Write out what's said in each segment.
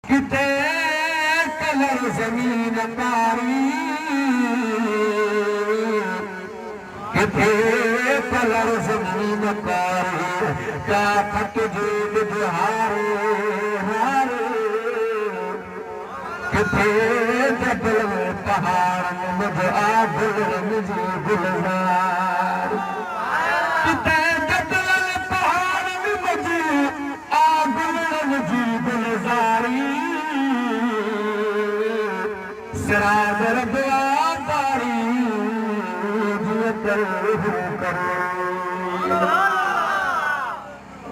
کتے کلر زمین پاری کتے کلر زمین پاری کیا پھٹ جود بہارے ہارے کتے جبل پہاڑ مجھ آدھر مجھے گلزار کتے جبل پہاڑ مجھے آدھر مجھے گلزاری سراج ربیا داری جیتر کرو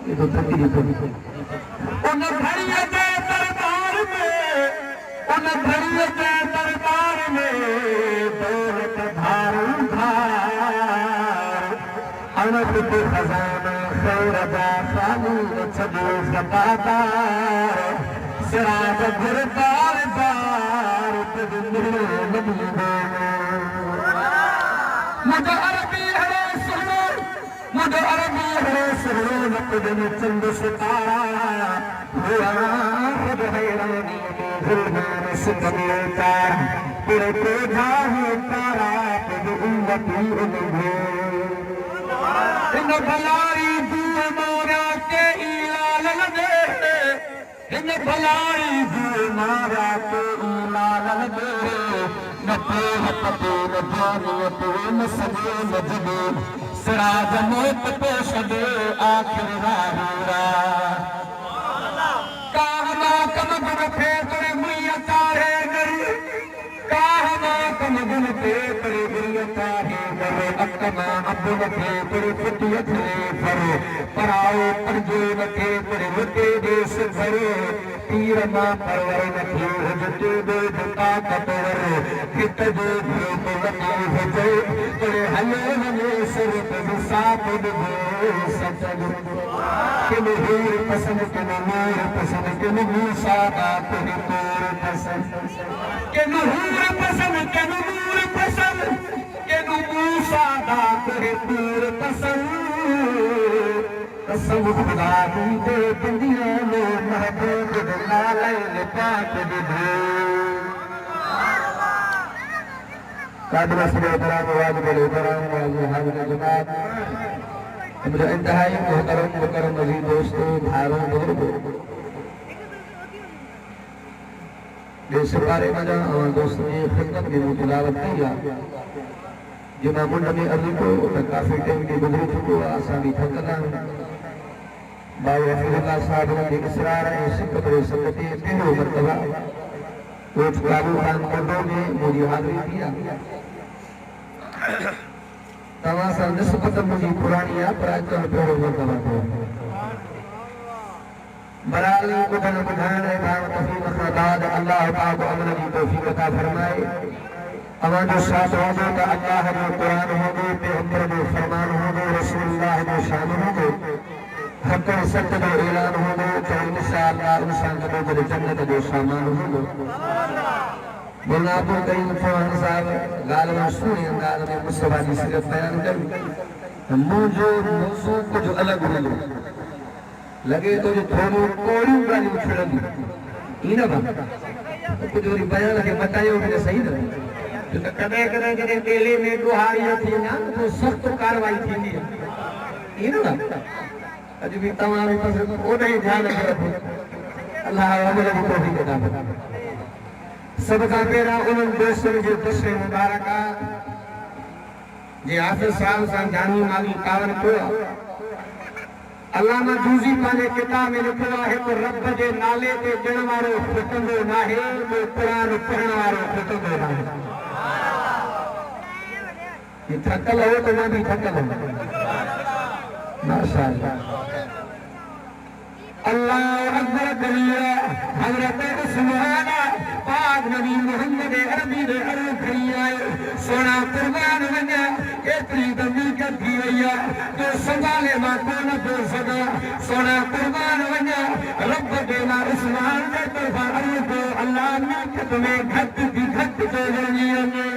یہ تو تکری پڑی ان بھڑی دے دربار میں ان بھڑی دے دربار میں دولت دھاروں دھار انت کے خزانہ خیر دا خانی چھدو زبادار سراج گردار دار تدمیر نبی دینا مجھے عربی ہے سنو مجھے عربی ہے سنو نقدم چند ستارہ ہوا خود حیرانی ظلمان سکمیتا تیرے کو جاہی تارا تجھ امتی انہوں ان بھلائی دو مورا کے ایلال لگے ان بھلائی دو مورا کے ایلال لگے نپوہ پتے نبانیت نسجے نجدے سراج موت پیش دے آخر راہورا کاہما کمگن پھیتر مریتارے گری کاہما کمگن پھیتر مریتارے گری اکما عبدن پھیتر فتیت لے بھرے پراؤ پرجین پھیتر رتے دیس بھرے تیر ماں پرور نکھے حجتے دے جتا کتور کت دے بھیت لکے حجے ترے حلے ہمیں سرت بساپ دے سچد کہ نحور پسند کہ نمور پسند کہ نمور سادات ہی تور پسند کہ نحور پسند کہ نمور پسند کہ نمور سادات ہی تور پسند قسم خدا دی دے بندیاں میں محبوب دلالین پاک دے قادر صلی احترام واجب الاحترام واجب حاضر جماعت امرہ انتہائی محترم مکرم عزیز دوستو بھائیوں بزرگوں بے سپارے مجا اور دوستوں نے خدمت میں متلاوت کیا جمعہ منڈ میں عرضی کو کافی ٹیم کی گزری چکو آسانی تھکنا باو رفیل اللہ صاحب نے اسرار ہے سکت و سکتی پہلو مرتبہ کوچ قابو خان مردوں نے مجھے حاضری دیا تواسا نسبت مجھے پرانی پراچہ پہلو مرتبہ کو برالی کتن کتھان ہے بھاو تفیم خداد اللہ پاک و عمل کی توفیق عطا فرمائے امان جو ساتھ ہوگے کہ اللہ جو قرآن ہوگے پیغمبر جو فرمان ہوگے رسول اللہ جو شان ہوگے حق سچ جو اعلان ہوگے تو انشاءاللہ انسان کا جو جنت جو سامان ہوگے مولانا ابو کریم فوان صاحب غالباً سنی انداز میں مصطفیٰ کی صرف بیان کریں موضوع کو جو الگ ہوگے لگے تو جو تھوڑو کوڑی گالی اچھڑا دی یہ نہ بات کچھ جو بیان لگے بتائے ہو مجھے صحیح نہ کدے دلی میں دوہاریاں تھی نا تو سخت کاروائی تھی نہیں یہ نہ بات اج بھی تمام پاس وہ نہیں دھیان رکھے اللہ عمل کی توفیق عطا فرمائے سب کا پیرا ان دوستوں جو دشر مبارکہ جی حافظ صاحب سان جانی مالی کاون کو علامہ جوزی پانے کتاب میں لکھا ہے تو رب جے نالے تے جن وارو فتندو نہ ہے تو قرآن پڑھن وارو فتندو نہ ہے یہ تھکل ہو تو میں بھی تھکل ہوں ماشاءاللہ اللہ اکبر کبیرہ حضرت سبحانہ پاک نبی محمد عربی دے عرب کھڑی سونا قربان ونجا اتنی دمی کتھی ویا تو سنبھالے ماں کون تو صدا سونا قربان ونجا رب دینا عثمان دے طرفا عرب کو اللہ ناکت میں گھٹ کی گھٹ تو جنیوں میں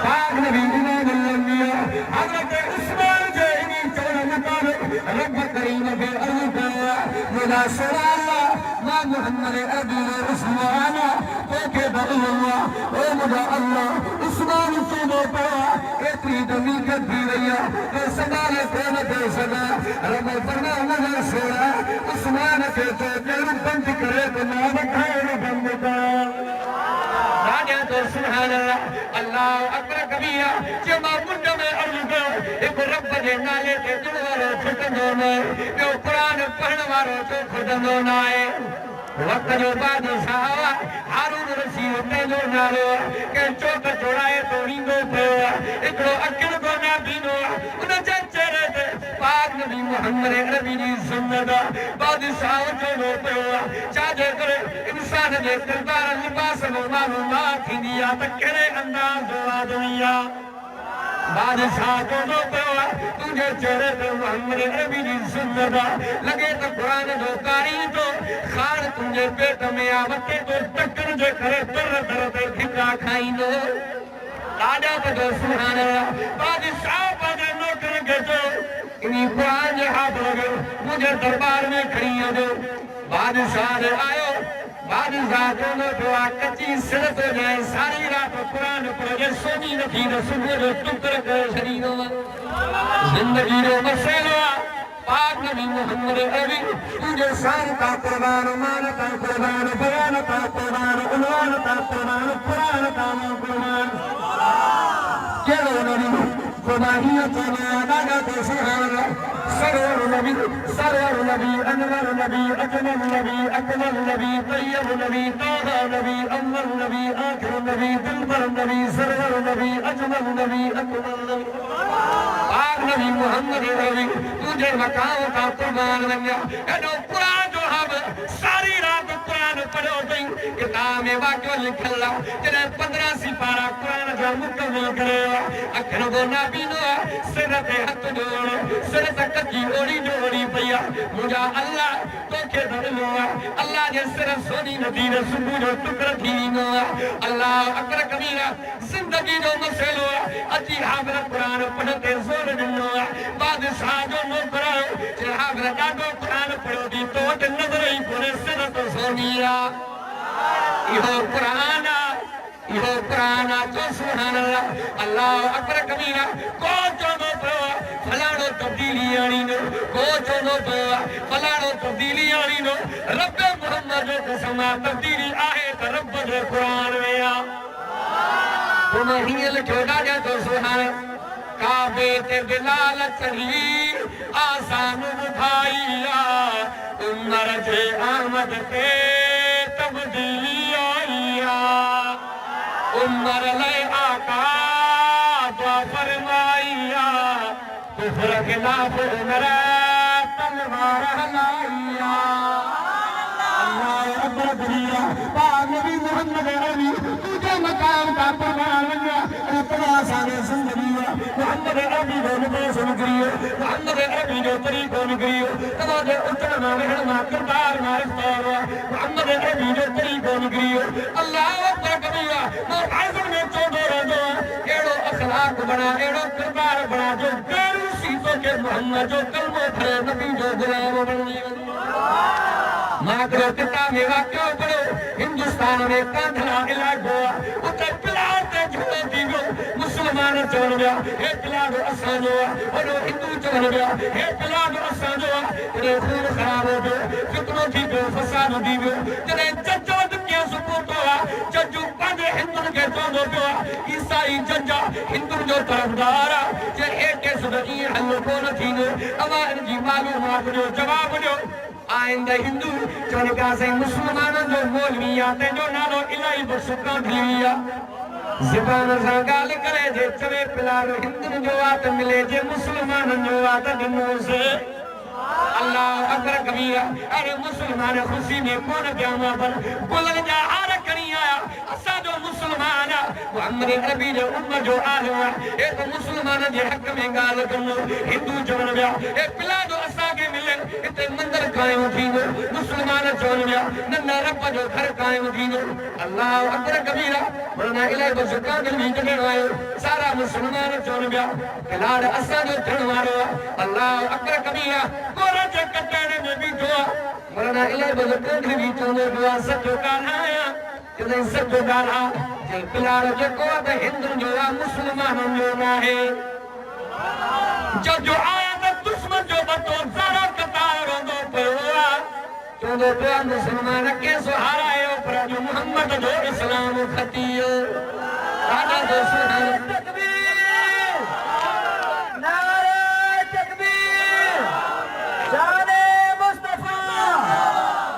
پاک نبی امام الانبیاء حضرت عثمان جو انہی چوڑا مطابق رب کریم بے عرب ملا سوال اللہ محمد عربی عثمان دیکھے بھائی اللہ اے مجھا اللہ عثمان سینے پڑا اتنی دمی کردی رہیا اے سنالے کون دے سگا رب فرما مجھا سوڑا عثمان کے تو دل بند کرے تو نام کھائے بند کر راجہ تو سبحان اللہ اللہ اکبر کبیرہ جمع منڈ میں عرض کرو ایک رب جے نالے کے دلوارو چھٹنو نائے جو قرآن پڑھنوارو چھو کھڑنو نائے وقت جو بعد صحابہ ہارون رسید پہلو نالو کہ چوک چوڑائے تو ریندو پہوا اکڑو اکڑ کو نابینو انہا چچرے تھے پاک نبی محمد عربی جی سندا بعد صحابہ چونو پہوا چاہتے کرے انسان دے کردار لباس و معلومات ہی دیا تک کرے انداز و آدمیا بادشاہ کو دو پہوا تجھے چہرے پہ محمد عربی جی سندا لگے تو قرآن دو کاری تو خان تجھے پیٹ میں آوتے تو ٹکر جو کرے در در در کھٹا کھائی دو راجہ پہ دو سبحان اللہ بادشاہ پہ دے نوکر کے جو انہی قرآن جو ہاتھ لگے مجھے دربار میں کھڑی دو بادشاہ دے آئو بادشاہ دونوں دعا کچی سرت ہو جائے ساری رات قرآن پڑھے سونی نتیجہ صبح جو ٹکر کر شریدوں زندگی جو مسئلہ پاک نبی محمد عربی تجھے شان کا قربان مان کا قربان بیان کا قربان عنوان کا قربان قرآن کا قربان چلو نبی خدایت نادا تو سبحان اللہ سرور نبی انور نبی اکمل نبی اکمل نبی طیب نبی طاہا نبی اول نبی آخر نبی دلبر نبی سرور نبی اجمل نبی اکمل نبی پاک نبی محمد عربی تجھے مقام کا قربان بن گیا ایڈو قرآن جو ہم ساری رات قرآن پڑھو دیں کتاب میں واقعہ لکھلا جنہیں 15 سپارہ قرآن جو مکمل کرے اکھر وہ نابینو سرت ہاتھ جوڑ سرت کچی اوڑی جوڑی پیا مجھا اللہ تو کے دھرمو اللہ جے صرف سونی ندیر صبح جو ٹکر تھی نو اللہ اکبر کبیرہ زندگی جو مسئلو اچھی حاضر قرآن پڑھتے زور دنو بادشاہ جو نو پڑھو چل حاضر ڈاڈو قرآن پڑھو دی تو وقت نظر ہی پورے سرت سونیا یہ قرآن تو سبحان اللہ اللہ اکبر کبیرہ کو چونو پڑھو فلانو تبدیلی آنی نو کو چونو پڑھو فلانو تبدیلی آنی نو رب محمد قسمہ تبدیلی آئے تو رب جو قرآن میں تمہیں ہی لکھوڑا جا تو سبحان کعبے تے بلال چلی آسان بھائیا عمر جے آمد تے تبدیلی آئیا عمر لے آقا دعا فرمائیا کفر خلاف عمر تلوار ہلائیا اللہ اکبر کبیرہ پاک نبی محمد عربی تجھے مقام کا قربان لگا اتنا سارے زندگی محمد عربی جو نبیس نگریو محمد عربی جو طریقوں نگریو تمہارے اتنا رہنما کردار معرفتار محمد عربی جو طریقوں نگریو اللہ اکبر کبیرہ محاضر میں چودہ رہا ایڑو اخلاق بنا ایڑو کردار بنا جو گیرو سیتوں کے محمد جو کلمہ پھرے نبی جو غلام بنی ماکرو کتاب میں واقعہ پڑھو ہندوستان میں کانٹھلا علاقہ اتر پلار تے جھوڑے دیگو مسلمان چون گیا اے پلار اسان ہوا انہوں ہندو چون گیا اے پلار اسان ہوا انہیں خون خراب ہو گئے فتنوں دیگو فساد دیگو جنہیں ججو دکیا سپورٹ ہوا ججو پاندے ہندو کے چون ہو گیا عیسائی ججا ہندو جو طرفدارا جے ایک صدقی حل کون تھینو اما ان جی معلومات جو جواب جو آئندہ ہندو چونے کا سے مسلمانوں جو مولوی آتے جو نالو الہی برسکاں دھلیا زبان زنگال کرے جے چوے پلارو ہندو جو آتا ملے جے مسلمانوں جو آتا دنوں سے اللہ اکبر کبیرہ ارے مسلمان خوشی میں کون قیامہ پر بلن جا آرہ کنی آیا اسا جو مسلمان محمد عربی جو امت جو آلو اے تو مسلمان جے حق میں گال کرنو ہندو چون ویا اے پلا جو اسا کے ملے اتے مندر قائم تھینو مسلمان چون ویا ننا رب جو گھر قائم تھینو اللہ اکبر کبیرہ مولانا الہی کو زکات بھی کڈن آیو سارا مسلمان چون ویا کلاڑ اسا جو تھن وارو اللہ اکبر کبیرہ کورا چ کٹنے میں بھی دعا مولانا الہی کو زکات بھی چون دعا سچو کانا کہ سچو کانا جے کلاڑ جو کو تے ہندو جو مسلمان جو نہ ہے جو آیا تے دشمن جو بتو زارا قطار روندو پیا چوندو پیا مسلمان کے سہارا ہے پر جو محمد جو اسلام خطیو راجا جو سبحان تکبیر نعرہ تکبیر شان مصطفیٰ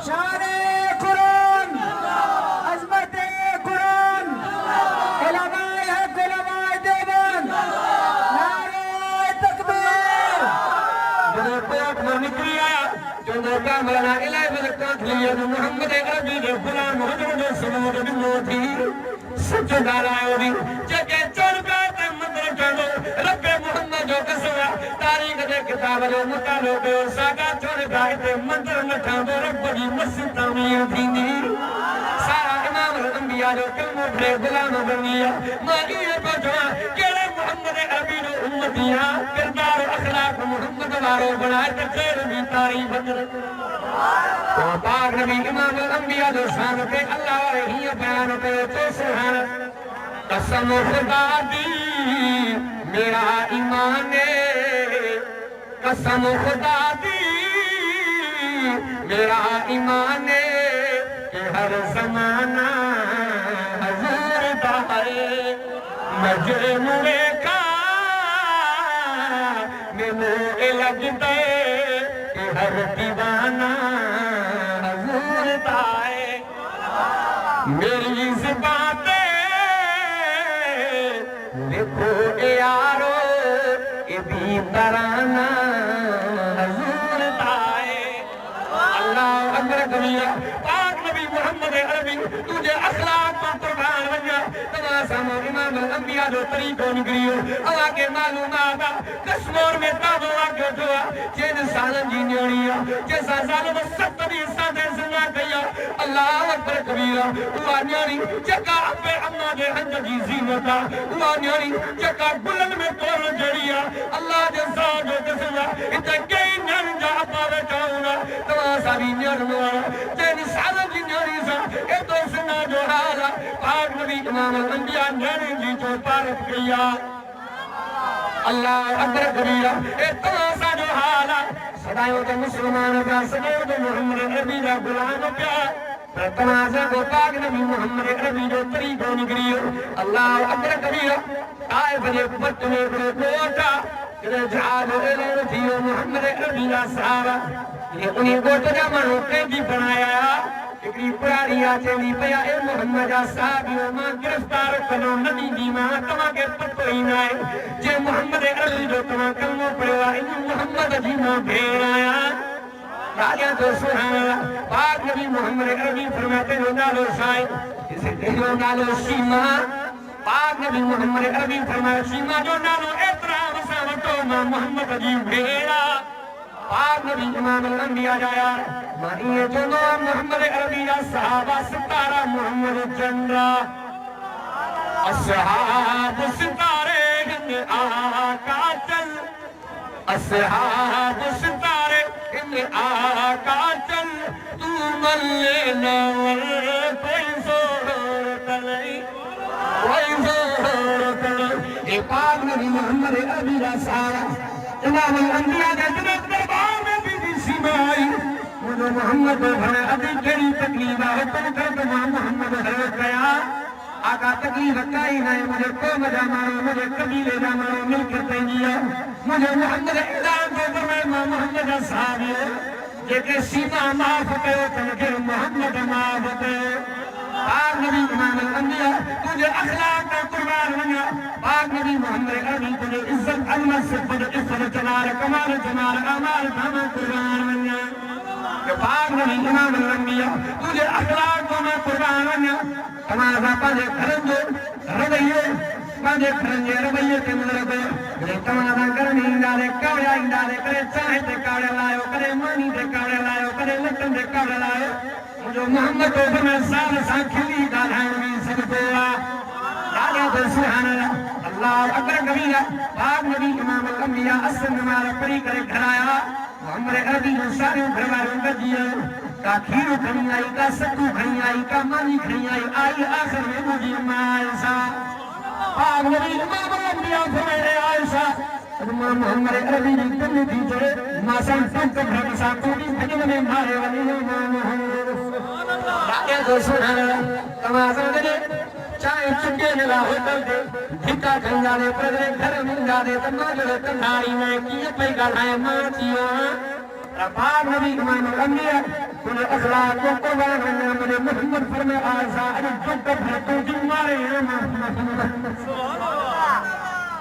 شان قرآن عظمت قرآن علماء حق علماء دیوان نعرہ تکبیر جنہوں کوٹ میں نکلی آیا چوندو کا مولانا الہی بلکات لیا محمد عربی جو غلام حضر جو سمود بنو تھی سچو گالا ہے بھی جگہ چون کرتے مندر چوندو رب محمد جو قسمہ تاریخ دے کتاب جو مطالعہ بے ساگا چون کرتے مندر نٹھاندو رب جی مسجد تعمیر تھیندی سارا امام الانبیاء جو کلمہ بھرے غلام بنیا ماہیے کو جوان کیلے محمد عربی جو امتیاں کردار و اخلاق محمد وارو بنائے تخیر بھی تاریخ بندر تو پاک نبی امام الانبیاء جو شان پہ اللہ رہی بیان پہ تو سبحان قسم خدا دی میرا ایمان قسم خدا دی میرا ایمان کہ ہر زمانہ حضور دا ہے مجموع کا میں موئے لگتے کہ ہر دیوانہ حضور دا ہے میری زبان پہ دیکھو اے یارو یہ بھی ترانہ حضور دا ہے اللہ اکبر کبیرہ پاک نبی محمد عربی تجھے اخلاق پر قربان بنیا تماسا امام الانبیاء جو طریقوں نگریو اللہ کے معلومات کشمور میں تابو آگے جوا جن سالن جی نیونیا جیسا ظالم سخت بھی ساتھے سنیا کیا اللہ اکبر کبیرہ ہوا نیونی جکا اپے اما دے ہنج جی زینتا ہوا نیونی جکا گلن میں کور جڑیا اللہ جیسا جو جسیا اتنے کئی نیون جا اپا بیٹھاؤنا تماسا بھی نیونیا جن سالن جی نیونی سا اے تو سنا جو حالا پاک نبی امام الانبیاء نیونی جی جو پارت کیا اللہ اکبر کبیرہ اے تماسا جو حالا صدایوں تے مسلمان کا صدایوں تے محمد عربی کا غلام پیا تماسا کو پاک نبی محمد عربی جو طریقوں نگریو اللہ اکبر کبیرہ آئے بھلے پت میں کوٹا کہ جہاد علم تھیو محمد عربی کا صحابہ یہ انہیں کوٹ جا منو قیدی بنایا اکری پراری آچے لی پیا اے محمد صحابیوں ماں گرفتار کنو نبی دی ماں تمہاں کے پتو ہی نائے جے محمد عربی جو تمہاں کلموں پڑوا انہوں محمد جی ماں بھیڑ آیا راجہ تو سبحان اللہ پاک نبی محمد عربی فرماتے ہو نالو سائیں جسے دیکھو نالو شیمہ پاک نبی محمد عربی فرماتے شیمہ جو نالو احترام سامتو ماں محمد جی بھیڑا پاک نبی امام الانبیاء جایا مائیے جنو محمد عربی یا صحابہ ستارہ محمد جنرہ اصحاب ستارے ہن آقا چل اصحاب ستارے ہن آقا چل تو ملے نور کوئی زور تلئی کوئی زور تلئی اے پاک نبی محمد عربی یا صحابہ امام الانبیاء کا جنت دربار میں بھی سیما آئی مجھے محمد بھائی ابھی کیڑی تکلیف ہے تم کر تو محمد حضرت گیا آقا تکلیف کائی نہیں مجھے قوم جا مارو مجھے قبیلے جا مارو مل کے تنگیا مجھے محمد اعلان دے کر میں محمد صحابی جے کہ سیما معاف کرو تنکر محمد معاف کرو پاک نبی امام الانبیاء تجھے اخلاق کا قربان بنیا پاک نبی محمد عربی تجھے عزت علمت صفت عفت جلال کمال جمال اعمال دام قربان بنیا کہ پاک نبی امام الانبیاء تجھے اخلاق کو میں قربان بنیا تمہارا پانچے کھرنجے رویے پانچے کھرنجے رویے کے مطلب تمہارا کرنی اندارے کاڑے اندارے کرے چاہے تے کاڑے لائے کرے مانی تے کاڑے لائے کرے لٹن تے کاڑے لائے جو محمد کو فرمائے سال سان کھلی دارائن بھی سکتے راجہ تو سبحان اللہ اکبر کبیرہ پاک نبی امام الانبیاء اسن نمارا پڑی کرے گھر آیا محمد عربی سارے گھر والوں کا جیا کا کھیرو کھنی آئی کا ستو کھنی آئی کا مانی کھنی آئی آخر میں مجھے عائشہ پاک نبی امام الانبیاء فرمائے عائشہ محمد عربی نے تن دی جڑے ماسان تن تک بھر سا کوئی بھجن میں مارے والے امام محمد راجہ تو سبحان اللہ تمام دے چاہے چکے نلا ہوتل دے دھکا کھنجا دے پردے گھر منجا دے تماجر تنہاری میں کیے پہ گھڑائے مارتیاں پاک نبی امام الانبیاء انہیں اخلاق کو قربان ہونے مجھے محمد فرمائے عائشہ ارے جب تک ہے تو جن مارے محمد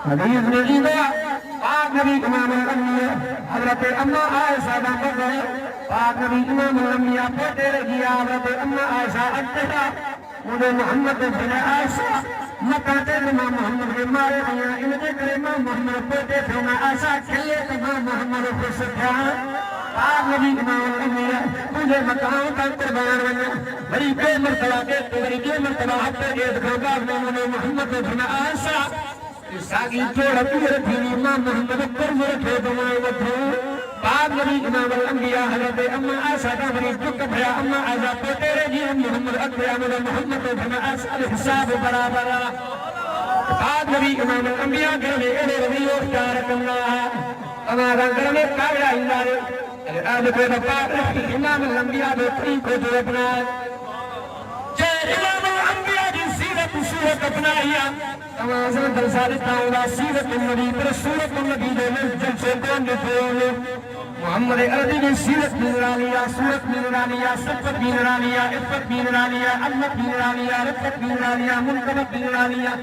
حدیث میں جیدہ پاک نبی امام الانبیاء حضرت اماں عائشہ دا بغیر پاک نبی امام الانبیاء پوتے رہی حضرت اماں عائشہ اتحا مجھے محمد بن عائشہ مکاتے امام محمد کے مارے دیا ان کے کرے امام محمد پوتے تھے میں عائشہ کھلے امام محمد خوش تھا پاک نبی امام الانبیاء تجھے مقام کا قربان بنا بڑی بے مرتبہ کے بڑی بے مرتبہ حق پر ایک گھر میں مجھے محمد بن عائشہ ساگی جوڑا پیر تھی امام محمد قرم رکھے دمائے وطھو پاک نبی امام الانبیاء حضرت اماں عائشہ کا بری دکھ بھیا اماں عائشہ پوتے رہی محمد اکبر آمد محمد بن عائشہ حساب برابر پاک نبی امام الانبیاء گرنے اڑے روی اختار کرنا ہمارا گرنے کاغذ اندارے آج کو پاک نبی امام الانبیاء بے کو جو اپنا جے امام الانبیاء کی سیرت صورت اپنایا تمام درسالتا ہوا سیرت النبی پر سورت النبی دے جن سے کون دیتے محمد عربی نے سیرت بھی نرالیا سورت بھی نرالیا صفت بھی نرالیا عفت بھی نرالیا علمت بھی نرالیا رفت بھی نرالیا منقبت بھی نرالیا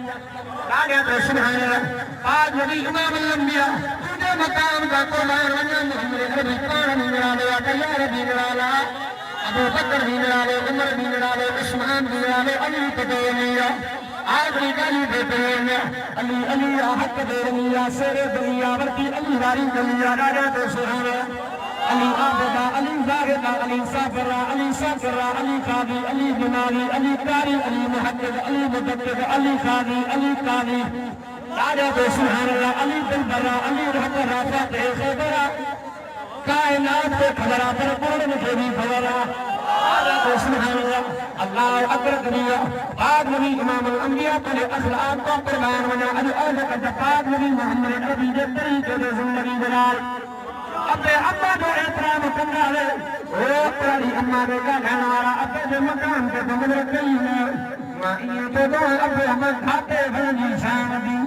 راجہ تو سبحان اللہ پاک نبی امام الانبیاء تجھے مقام کا قربان ونیا محمد عربی قرآن بھی نرالیا تیار بھی نرالا ابو بکر بھی نرالے عمر بھی نرالے عثمان بھی نرالے علی تدولیا آخری گلی دیتے علی علی حق دیرنیا سیر دنیا ورکی علی واری دنیا راجہ تو سہارا علی آبدہ علی زاہدہ علی سافرہ علی سافرہ علی قاضی علی جمالی علی قاری علی محدد علی مددد علی قاضی علی قاضی راجہ تو سہارا علی دلبرہ علی رحمہ رافت خیبرہ کائنات کے خبرہ پر پورن کے بھی خبرہ سبحان اللہ اللہ اکبر کبیرہ پاک نبی امام الانبیاء پر اخلاق کو قربان بنا اہل کا پاک نبی محمد عربی کے طریقے سے زندگی گزار اپنے اماں کو احترام کرنا ہے او پرانی اماں نے کا گھر والا اپنے مقام کے بندر کئی ہے مائیں تو دو اپنے اماں کھاتے بھرنی شان دی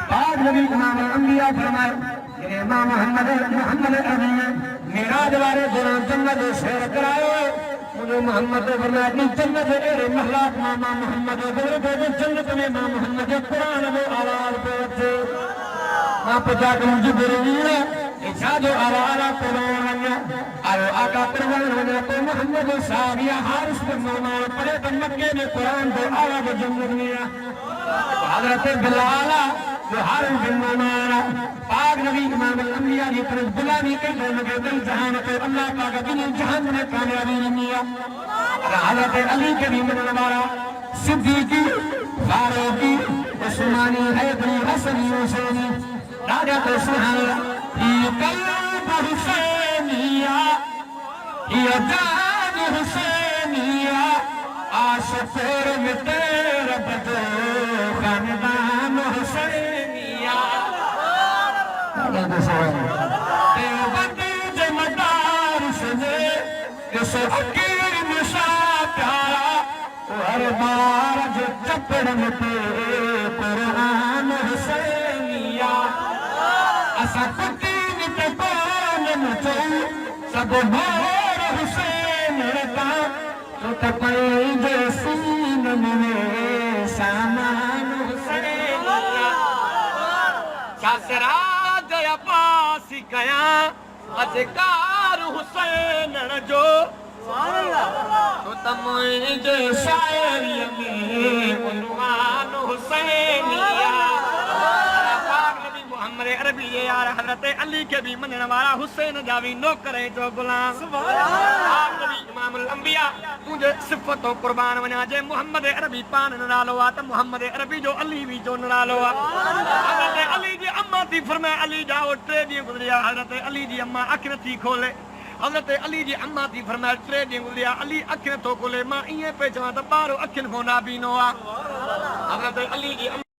پاک نبی امام الانبیاء فرمائے امام محمد عربی میراج والے دوران جنت سیر کرائے مجھے محمد فرمایا اپنی جنت اے محلات ماما محمد دے جنت میں ماں محمد قرآن میں آواز پہنچے ماں پچا کے مجھے بریلی ہے ایسا جو آواز قرآن ونیا آئے آقا قرآن ونیا تو محمد صحابیہ حارس پر ماما پڑے تو مکے میں قرآن دے آواز جنت میں حضرت بلالا جو حارس بن ماما پاک نبی امام الانبیاء کی طرف بلانی کرنے لگے دل جہان کو اللہ پاک دل جہان میں کامیابی نہیں حضرت علی کے بھی من نوارا صدیقی فاروقی عثمانی حیدری حسنی حسینی راجہ تو سبحان یہ قلب حسینیہ یہ جان حسینیہ عاشق میں تیرا بدو خاندان حسینیہ دیوبندی جمدار سنے اس حقیر نشاہ پیارا ہر بار جو چپڑ مٹے قرآن حسینیہ اسا کتین تے کون مچو سب مور حسین رکا تو تپائی جیسین میں سامان حسینیہ شاسرہ پاسی گیا اذکار حسین جو تو تمجھے شاعری میں عنوان حسینیہ نبی محمد عربی یار حضرت علی کے بھی منن والا حسین جاوی نوکر جو غلام آپ نبی امام الانبیاء تجھے صفتوں قربان ونا جے محمد عربی پان نالو آتا محمد عربی جو علی بھی جو نالو حضرت علی جی اما تھی فرمائے علی جاؤ 3 ڈینہں گزریا حضرت علی جی اما اکھ نتھی کھولے حضرت علی جی اما تھی فرمائے 3 ڈینہں گزریا علی اکھ نتھو کھولے ماں ایئں پہ چواں تے ٻارو اکھن کھونا بینو حضرت علی جی